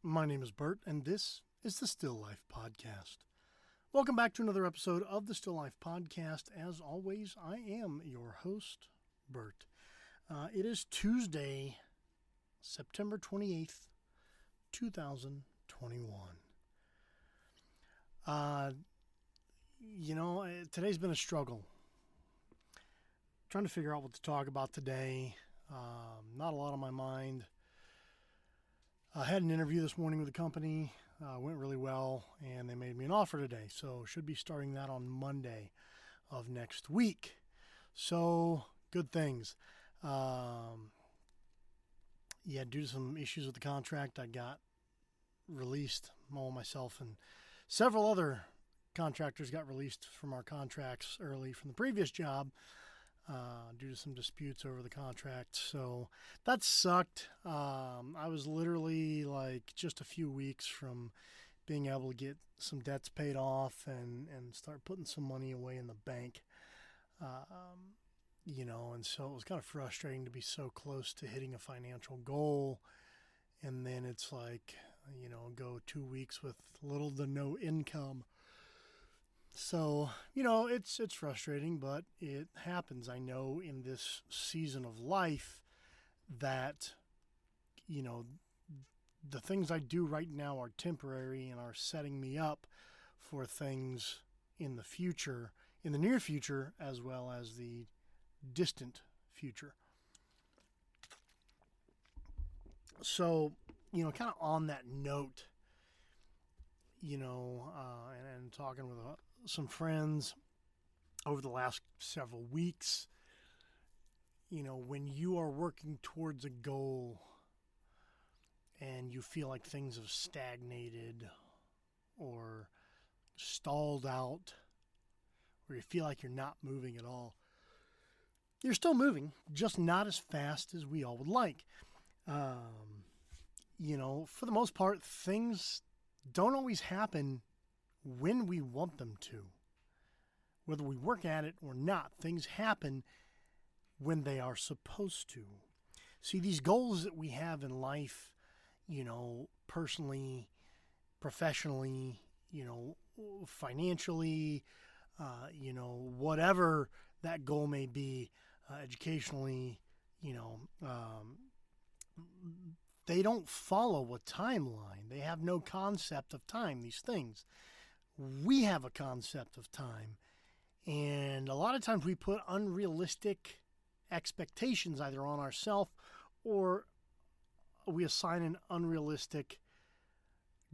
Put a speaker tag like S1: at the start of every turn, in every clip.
S1: My name is Bert, and this is the Still Life Podcast. Welcome back to another episode of the Still Life Podcast. As always, I am your host, Bert. It is Tuesday, September 28th, 2021. Today's been a struggle. Trying to figure out what to talk about today. Not a lot on my mind. I had an interview this morning with a company. Went really well, and they made me an offer today. So should be starting that on Monday of next week. So good things. Due to some issues with the contract, I got released. Myself and several other contractors got released from our contracts early from the previous job. Due to some disputes over the contract. So that sucked. I was literally just a few weeks from being able to get some debts paid off and start putting some money away in the bank. And so it was kind of frustrating to be so close to hitting a financial goal. And then it's go 2 weeks with little to no income. So, it's frustrating, but it happens. I know in this season of life that, the things I do right now are temporary and are setting me up for things in the future, in the near future, as well as the distant future. So, kind of on that note, and talking with some friends over the last several weeks, when you are working towards a goal and you feel like things have stagnated or stalled out, or you feel like you're not moving at all, you're still moving, just not as fast as we all would like. For the most part, things don't always happen when we want them to. Whether we work at it or not, things happen when they are supposed to. See, these goals that we have in life, personally, professionally, financially, whatever that goal may be, educationally, they don't follow a timeline. They have no concept of time, these things. We have a concept of time, and a lot of times we put unrealistic expectations either on ourselves or we assign an unrealistic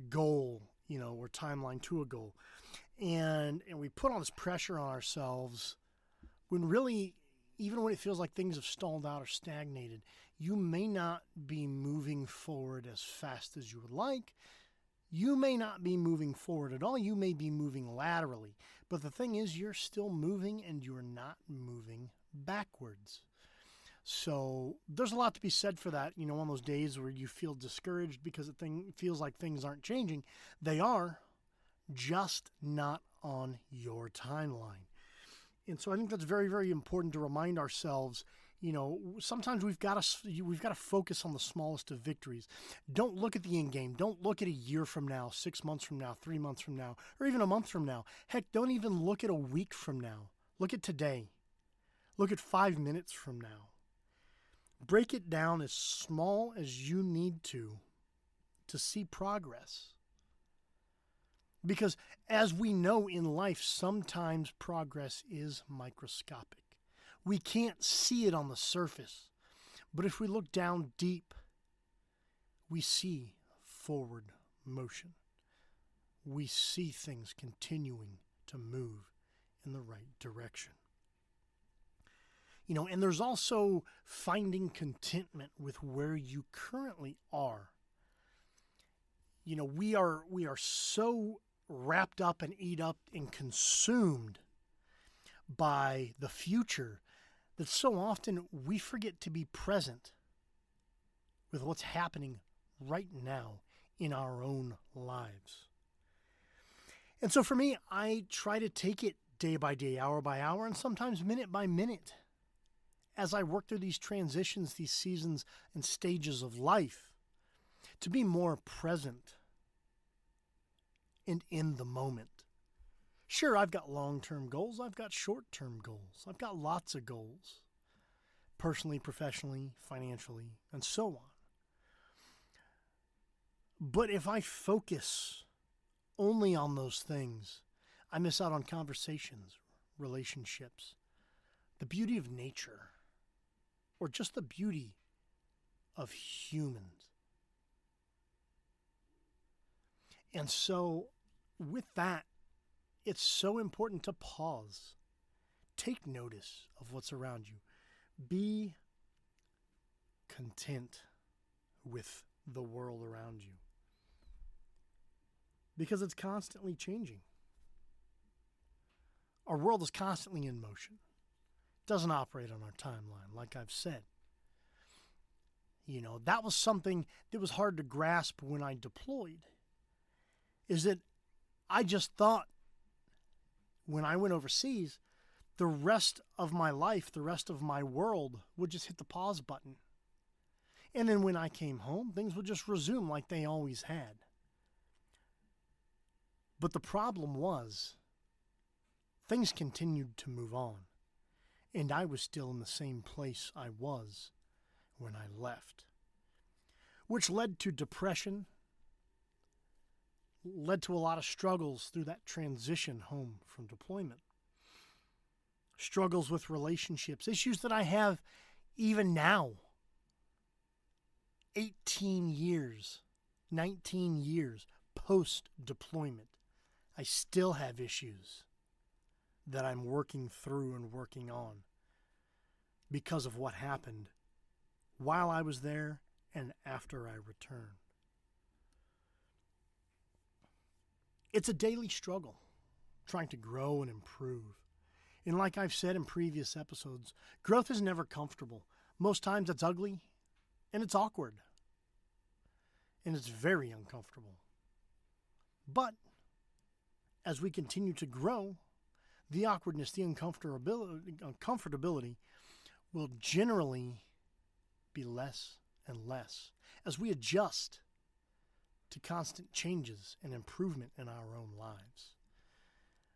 S1: goal, or timeline to a goal. And we put all this pressure on ourselves when really, even when it feels like things have stalled out or stagnated, you may not be moving forward as fast as you would like. You may not be moving forward at all. You may be moving laterally. But the thing is, you're still moving and you're not moving backwards. So there's a lot to be said for that. On those days where you feel discouraged because it feels like things aren't changing. They are, just not on your timeline. And so I think that's very, very important to remind ourselves. Sometimes we've got to focus on the smallest of victories. Don't look at the end game. Don't look at a year from now, 6 months from now, 3 months from now, or even a month from now. Heck, don't even look at a week from now. Look at today. Look at 5 minutes from now. Break it down as small as you need to see progress. Because as we know in life, sometimes progress is microscopic. We can't see it on the surface. But if we look down deep, we see forward motion. We see things continuing to move in the right direction. And there's also finding contentment with where you currently are. We are so wrapped up and eat up and consumed by the future that so often we forget to be present with what's happening right now in our own lives. And so for me, I try to take it day by day, hour by hour, and sometimes minute by minute as I work through these transitions, these seasons and stages of life, to be more present and in the moment. Sure, I've got long-term goals. I've got short-term goals. I've got lots of goals, personally, professionally, financially, and so on. But if I focus only on those things, I miss out on conversations, relationships, the beauty of nature, or just the beauty of humans. And so, with that, it's so important to pause. Take notice of what's around you. Be content with the world around you. Because it's constantly changing. Our world is constantly in motion. It doesn't operate on our timeline, like I've said. That was something that was hard to grasp when I deployed. Is that I just thought when I went overseas, the rest of my life, the rest of my world would just hit the pause button. And then when I came home, things would just resume like they always had. But the problem was, things continued to move on, and I was still in the same place I was when I left, which led to depression, led to a lot of struggles through that transition home from deployment. Struggles with relationships, issues that I have even now. 18 years, 19 years post-deployment, I still have issues that I'm working through and working on because of what happened while I was there and after I returned. It's a daily struggle, trying to grow and improve. And like I've said in previous episodes, growth is never comfortable. Most times it's ugly and it's awkward. And it's very uncomfortable. But as we continue to grow, the awkwardness, the uncomfortability will generally be less and less as we adjust to constant changes and improvement in our own lives.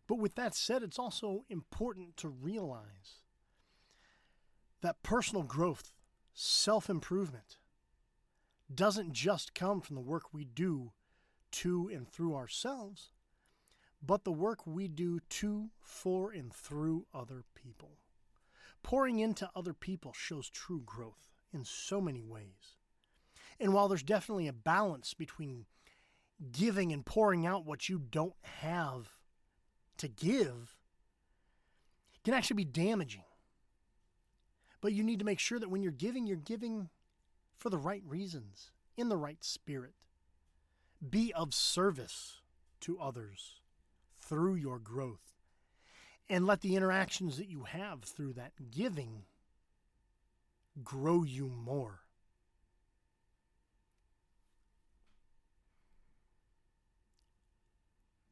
S1: But with that said, it's also important to realize that personal growth, self-improvement, doesn't just come from the work we do to and through ourselves, but the work we do to, for, and through other people. Pouring into other people shows true growth in so many ways. And while there's definitely a balance between giving and pouring out what you don't have to give, it can actually be damaging. But you need to make sure that when you're giving for the right reasons, in the right spirit. Be of service to others through your growth. And let the interactions that you have through that giving grow you more.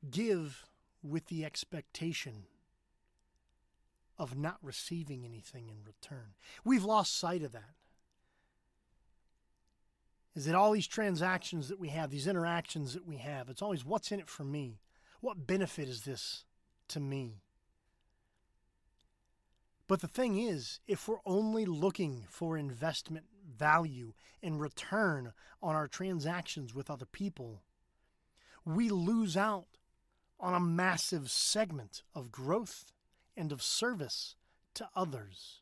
S1: Give with the expectation of not receiving anything in return. We've lost sight of that. Is that all these transactions that we have, these interactions that we have, it's always what's in it for me? What benefit is this to me? But the thing is, if we're only looking for investment value and return on our transactions with other people, we lose out on a massive segment of growth and of service to others.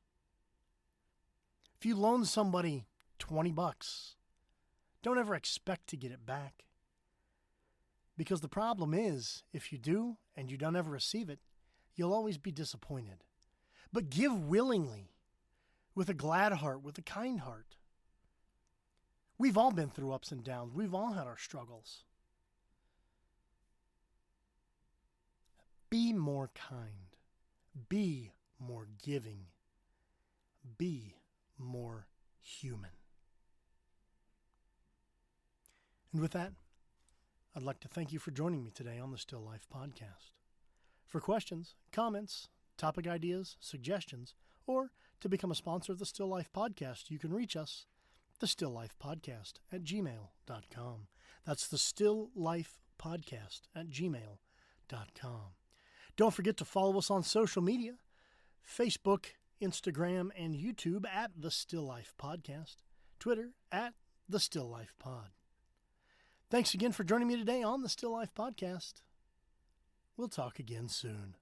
S1: If you loan somebody $20, don't ever expect to get it back. Because the problem is, if you do and you don't ever receive it, you'll always be disappointed. But give willingly, with a glad heart, with a kind heart. We've all been through ups and downs. We've all had our struggles. Be more kind. Be more giving. Be more human. And with that, I'd like to thank you for joining me today on the Still Life Podcast. For questions, comments, topic ideas, suggestions, or to become a sponsor of the Still Life Podcast, you can reach us the Still Life Podcast at gmail.com. That's the Still Life Podcast at gmail.com. Don't forget to follow us on social media, Facebook, Instagram, and YouTube at the Still Life Podcast, Twitter at the Still Life Pod. Thanks again for joining me today on the Still Life Podcast. We'll talk again soon.